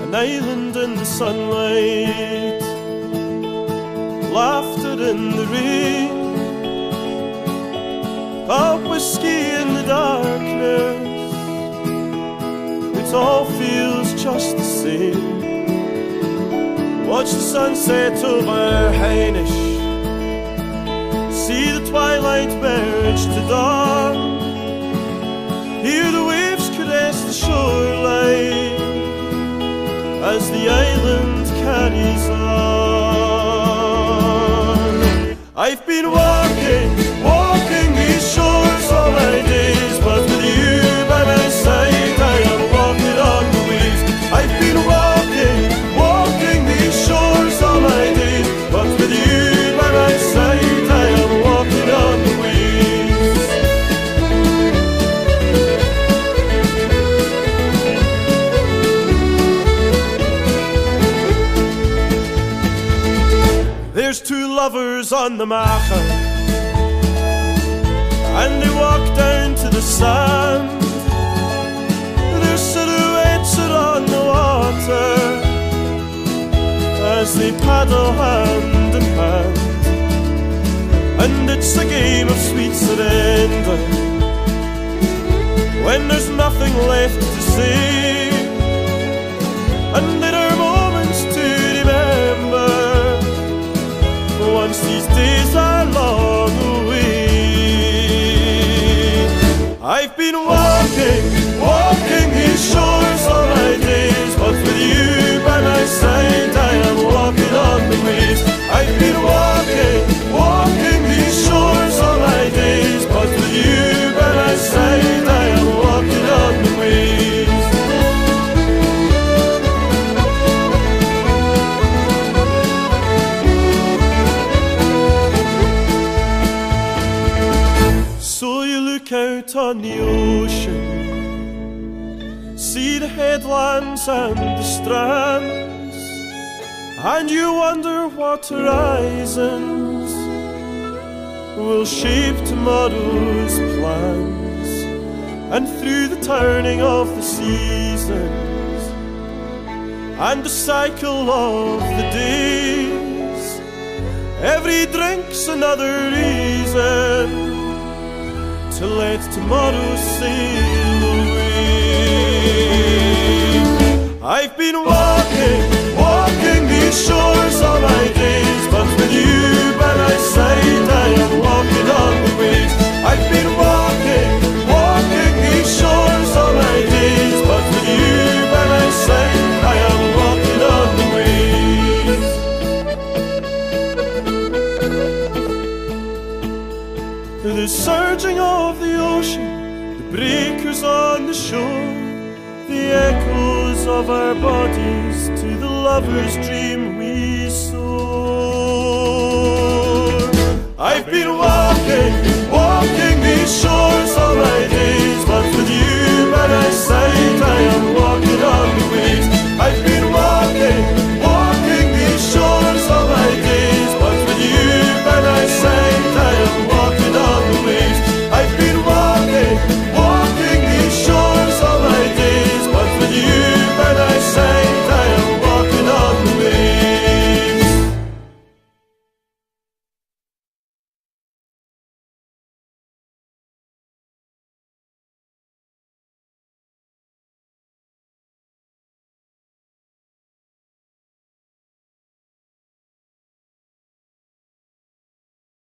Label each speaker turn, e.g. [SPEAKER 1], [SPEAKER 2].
[SPEAKER 1] an island in the sunlight, laughter in the rain, a whiskey in the darkness. It all feels just the same. Watch the sunset over Hainish, see the twilight merge to dawn, hear the waves caress the shoreline as the island carries on. I've been walking these shores all my days, but with you by my side I am walking on the waves. I've been walking these shores all my days, but with you by my side I am walking on the waves. There's two lovers on the Macha, and they walk down to the sand. Their silhouettes are on the water as they paddle hand in hand, and it's a game of sweet surrender when there's nothing left to say, and there are moments to remember once these days are long away. I've been walking these shores all my days, but with you by my side I am walking on the waves. I've been walking these shores all my days, but with you by my side I am walking on the waves. So you look out on the ocean, see the headlands and the strands, and you wonder what horizons will shape tomorrow's plans. And through the turning of the seasons and the cycle of the days, every drink's another reason to let tomorrow sail away. I've been walking these shores all my days, but with you by my side I am walking on the waves. I've been walking these shores all my days, but with you by my side I am walking on the waves. The surging of the ocean, the breakers on the shore, the echoes of our bodies to the lover's dream we soar. I've been walking these shores all my days, but with you by my side